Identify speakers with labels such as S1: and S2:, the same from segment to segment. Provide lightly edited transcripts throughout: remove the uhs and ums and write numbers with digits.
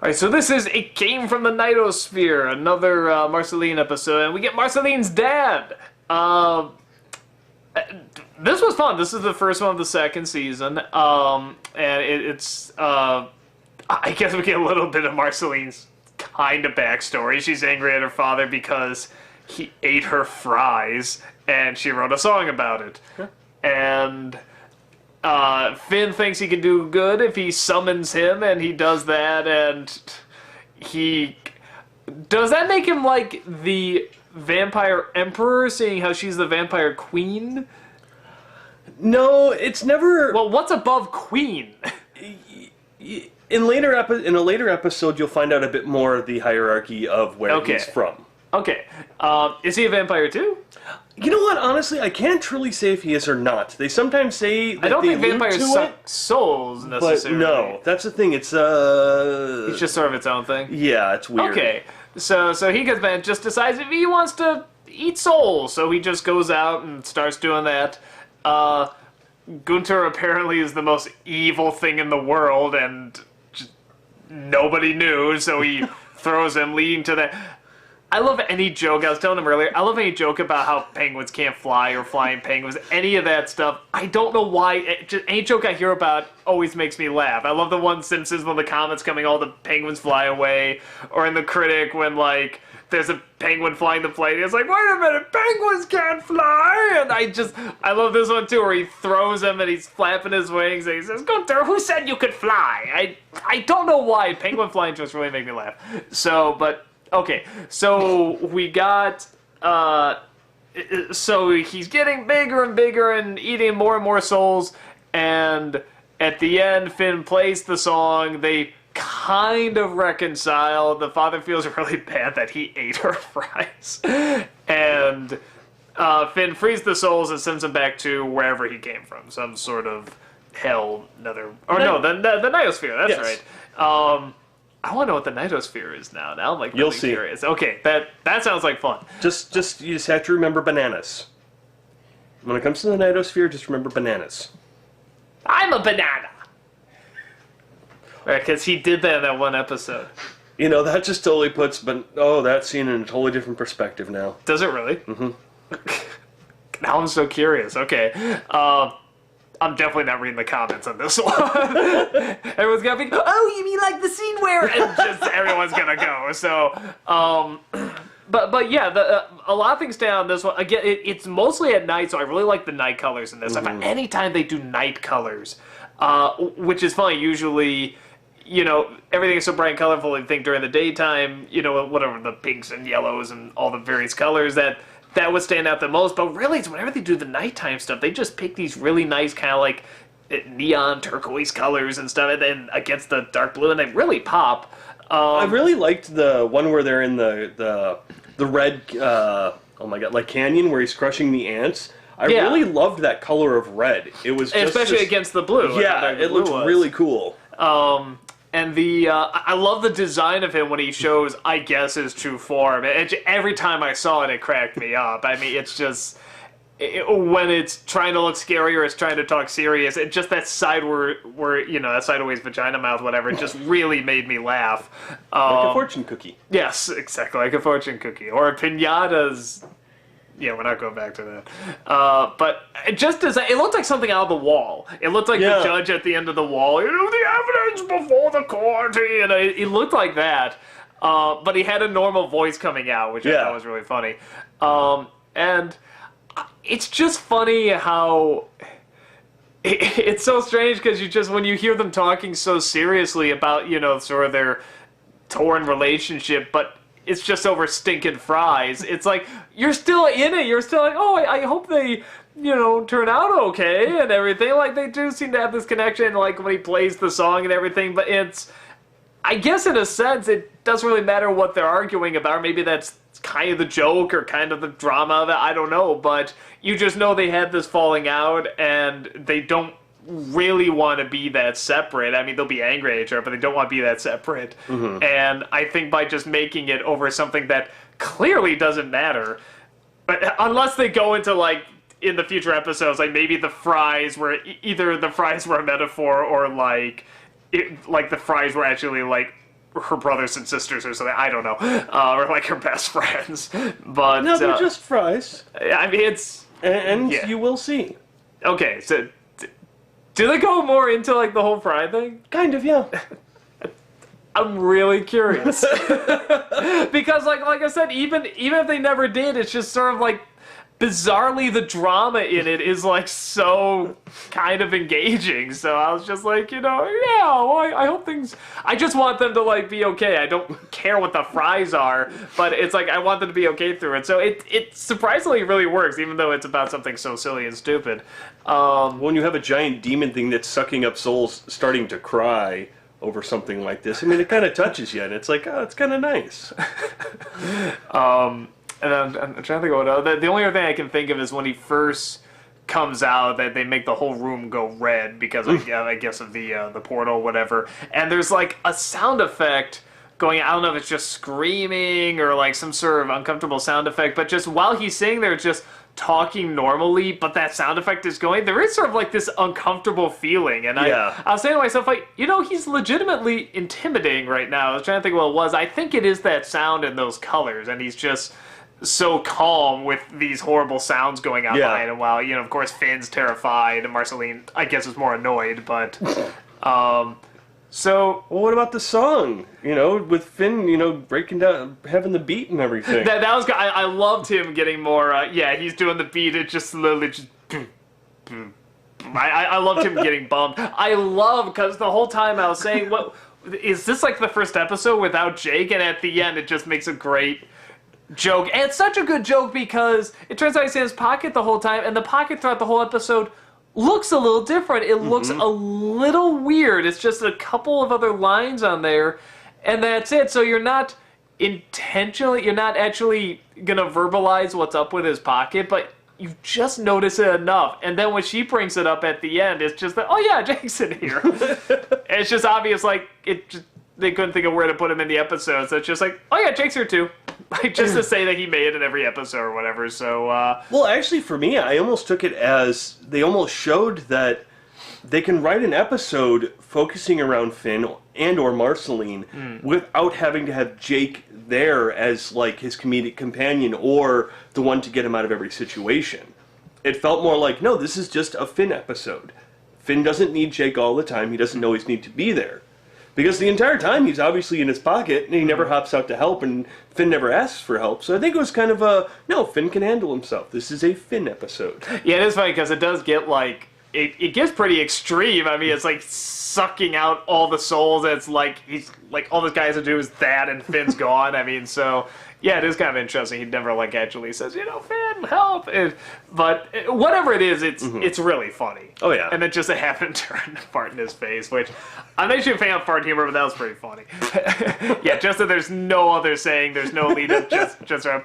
S1: All right, so this is It Came from the Nightosphere, another Marceline episode, and we get Marceline's dad. This was fun. This is the first one of the second season, and it's I guess we get a little bit of Marceline's kind of backstory. She's angry at her father because he ate her fries, and she wrote a song about it. Huh. And Finn thinks he can do good if he summons him, and he does that, and he... Does that make him like the vampire emperor, seeing how she's the vampire queen?
S2: No, it's never...
S1: Well, what's above queen?
S2: In a later episode, you'll find out a bit more of the hierarchy of where he's from.
S1: Okay. Is he a vampire too?
S2: You know what? Honestly, I can't truly say if he is or not. They sometimes say that
S1: I don't
S2: they
S1: think vampires
S2: allude to
S1: suck
S2: it,
S1: souls necessarily.
S2: but no, that's the thing. It's
S1: It's just sort of its own thing.
S2: yeah, it's weird.
S1: Okay, so he gets back, just decides if he wants to eat souls, so he just goes out and starts doing that. Gunter apparently is the most evil thing in the world, and just nobody knew, so he throws him, leading to that. I love any joke, I was telling him earlier, I love any joke about how penguins can't fly or flying penguins, any of that stuff. I don't know why, just any joke I hear about always makes me laugh. I love the one Simpsons when the comet's coming, all the penguins fly away, or in The Critic when, like, there's a penguin flying the plane, it's like, wait a minute, penguins can't fly! And I love this one too, where he throws him and he's flapping his wings and he says, Gunter, who said you could fly? I don't know why, penguin flying jokes really make me laugh. Okay, so we got, so he's getting bigger and bigger and eating more and more souls, and at the end, Finn plays the song, they kind of reconcile, the father feels really bad that he ate her fries, and Finn frees the souls and sends them back to wherever he came from, some sort of hell, the Nightosphere, that's
S2: yes.
S1: right. I want to know what the Nightosphere is now. Now I'm like really curious. Okay, that sounds like fun.
S2: You just have to remember bananas. When it comes to the Nightosphere, just remember bananas.
S1: I'm a banana. Right, because he did that in that one episode.
S2: You know, that just totally puts that scene in a totally different perspective now.
S1: Does it really? Mm-hmm. Now I'm so curious. Okay. I'm definitely not reading the comments on this one. Everyone's gonna be, oh, you mean like the scene where, and just everyone's gonna go. So, but yeah, a lot of things stay on this one. Again, it's mostly at night, so I really like the night colors in this. Mm-hmm. I find anytime they do night colors, which is funny. Usually, you know, everything is so bright and colorful. You think during the daytime, you know, whatever the pinks and yellows and all the various colors that would stand out the most, but really, it's whenever they do the nighttime stuff, they just pick these really nice kind of like neon turquoise colors and stuff, and then against the dark blue, and they really pop.
S2: I really liked the one where they're in the red, oh my god, like canyon where he's crushing the ants. I really loved that color of red. It was just
S1: especially against the blue.
S2: Yeah, it looked really cool.
S1: And I love the design of him when he shows, I guess, his true form. Every time I saw it, it cracked me up. I mean, it's just, when it's trying to look scary or it's trying to talk serious, it just that side where you know, that sideways vagina mouth, whatever, it just really made me laugh.
S2: Like a fortune cookie.
S1: Yes, exactly, like a fortune cookie. Or pinatas. Yeah, we're not going back to that. But it looked like something out of the wall. It looked like the judge at the end of the wall. You know, the evidence before the court. You know, it looked like that. But he had a normal voice coming out, which I thought was really funny. And it's just funny how it's so strange because when you hear them talking so seriously about, you know, sort of their torn relationship, but it's just over stinking fries. It's like, you're still in it. You're still like, oh, I hope they, you know, turn out okay and everything. Like, they do seem to have this connection, like, when he plays the song and everything. But it's, I guess in a sense, it doesn't really matter what they're arguing about. Maybe that's kind of the joke or kind of the drama of it. I don't know. But you just know they had this falling out and they don't really want to be that separate. I mean, they'll be angry at each other, but they don't want to be that separate. Mm-hmm. And I think by just making it over something that clearly doesn't matter, but unless they go into, like, in the future episodes, like, maybe the fries were, either the fries were a metaphor or, like, the fries were actually, like, her brothers and sisters or something. I don't know, or like her best friends. But
S2: No, they're just fries.
S1: I mean, it's
S2: And you will see.
S1: okay. So, do they go more into like the whole fry thing?
S2: Kind of, yeah.
S1: I'm really curious because, like I said, even if they never did, it's just sort of like bizarrely the drama in it is like so kind of engaging. So I was just like, yeah, well, I hope things. I just want them to like be okay. I don't care what the fries are, but it's like I want them to be okay through it. So it surprisingly really works, even though it's about something so silly and stupid.
S2: When you have a giant demon thing that's sucking up souls, starting to cry over something like this, I mean, it kind of touches you, and it's like, oh, it's kind of nice.
S1: And I'm trying to think of what the only other thing I can think of is when he first comes out, that they make the whole room go red because I guess of the portal, whatever. And there's like a sound effect going. I don't know if it's just screaming or like some sort of uncomfortable sound effect, but just while he's sitting there, just talking normally, but that sound effect is going, there is sort of like this uncomfortable feeling, and I was saying to myself, like, he's legitimately intimidating right now. I was trying to think what it was. I think it is that sound and those colors, and he's just so calm with these horrible sounds going on behind him, while, of course, Finn's terrified, and Marceline, I guess, is more annoyed, but, so...
S2: Well, what about the song? With Finn, breaking down, having the beat and everything.
S1: That was good. I loved him getting more, he's doing the beat, it just slowly just... I loved him getting bumped. I love, because the whole time I was saying, what is this like the first episode without Jake? And at the end, it just makes a great joke. And it's such a good joke because it turns out he's in his pocket the whole time, and the pocket throughout the whole episode looks a little different. It looks a little weird. It's just a couple of other lines on there, and that's it. So you're not actually going to verbalize what's up with his pocket, but you just notice it enough. And then when she brings it up at the end, it's just that, oh yeah, Jake's in here. It's just obvious, like, they couldn't think of where to put him in the episode, so it's just like, oh yeah, Jake's here too. Like, just to say that he made it in every episode or whatever, so,
S2: Well, actually, for me, I almost took it as they almost showed that they can write an episode focusing around Finn and or Marceline without having to have Jake there as, like, his comedic companion or the one to get him out of every situation. It felt more like, no, this is just a Finn episode. Finn doesn't need Jake all the time. He doesn't always need to be there. Because the entire time he's obviously in his pocket, and he never hops out to help, and Finn never asks for help. So I think it was kind of no, Finn can handle himself. This is a Finn episode.
S1: Yeah, it is funny, because it does get, like, it gets pretty extreme. I mean, it's like sucking out all the souls. It's like, he's, like, all this guy has to do is that, and Finn's gone. I mean, so... Yeah, it is kind of interesting. He never, like, actually says, Finn, help! But whatever it is, it's really funny.
S2: Oh, yeah.
S1: And then just a happen turn fart in his face, which I'm actually a fan of fart humor, but that was pretty funny. Yeah, just that there's no other saying, there's no lead-up, just a...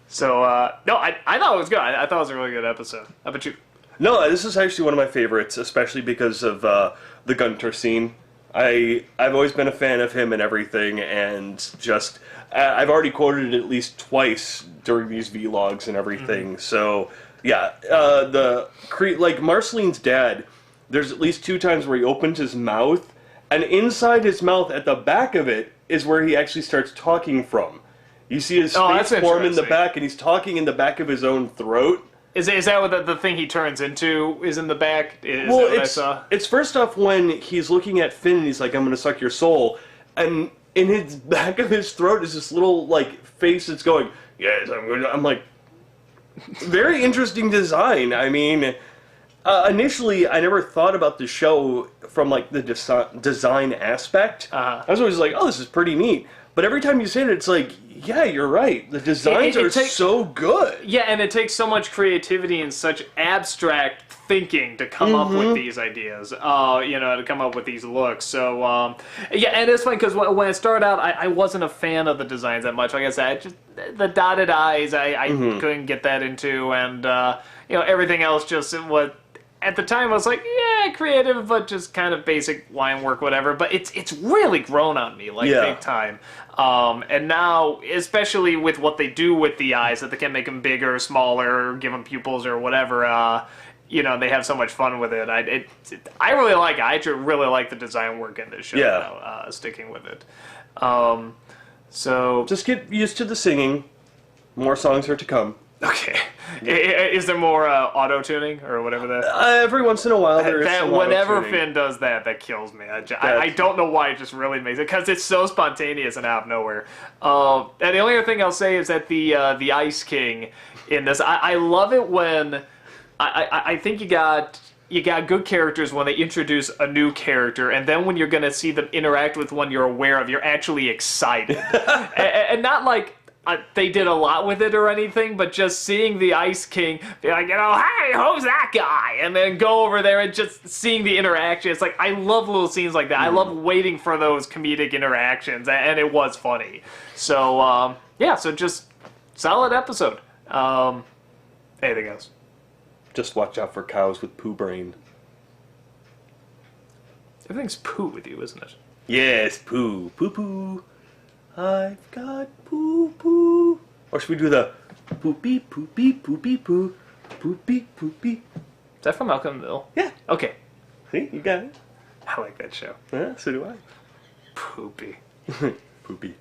S1: So, no, I thought it was good. I thought it was a really good episode. How about you?
S2: No, this is actually one of my favorites, especially because of the Gunter scene. I've always been a fan of him and everything, and just... I've already quoted it at least twice during these vlogs and everything. So, yeah, like Marceline's dad, there's at least 2 times where he opens his mouth, and inside his mouth, at the back of it, is where he actually starts talking from. You see his face form in the back, and he's talking in the back of his own throat.
S1: Is that what the thing he turns into is in the back? Is that what I saw?
S2: It's first off when he's looking at Finn and he's like, I'm going to suck your soul, and... in his back of his throat is this little, like, face that's going, yes, I'm like, very interesting design. I mean, initially, I never thought about the show from, like, the design aspect. I was always like, oh, this is pretty neat. But every time you say it, it's like, yeah, you're right. The designs are so good.
S1: Yeah, and it takes so much creativity and such abstract thinking to come up with these ideas, to come up with these looks. So, yeah, and it's funny because when it started out, I wasn't a fan of the designs that much. Like I said, the dotted eyes, I couldn't get that into, and, everything else just what... At the time, I was like, yeah, creative, but just kind of basic line work, whatever. But it's really grown on me, like, big time. And now, especially with what they do with the eyes, that they can make them bigger, smaller, give them pupils or whatever, they have so much fun with it. I really like it. I actually really like the design work in this show.
S2: Yeah.
S1: Sticking with it. So
S2: just get used to the singing. More songs are to come.
S1: Okay. Is there more auto-tuning or whatever that?
S2: Every once in a while there is some
S1: whenever
S2: auto-tuning.
S1: Finn does that, that kills me. I don't know why, it just really makes it, because it's so spontaneous and out of nowhere. And the only other thing I'll say is that the Ice King in this, I love it when I think you got good characters when they introduce a new character, and then when you're going to see them interact with one you're aware of, you're actually excited. and not like they did a lot with it or anything, but just seeing the Ice King be like, hey, who's that guy? And then go over there and just seeing the interaction. It's like, I love little scenes like that. I love waiting for those comedic interactions, and it was funny. So, yeah, so just solid episode. Anything else?
S2: Just watch out for cows with poo brain.
S1: Everything's poo with you, isn't it?
S2: Yes, poo. Poo poo. I've got poo poo. Or should we do the poopy poopy poopy poo? Poopy poopy.
S1: Is that from Malcolm in the Middle?
S2: Yeah.
S1: Okay.
S2: See, you got it.
S1: I like that show.
S2: Yeah, so do I.
S1: Poopy.
S2: Poopy.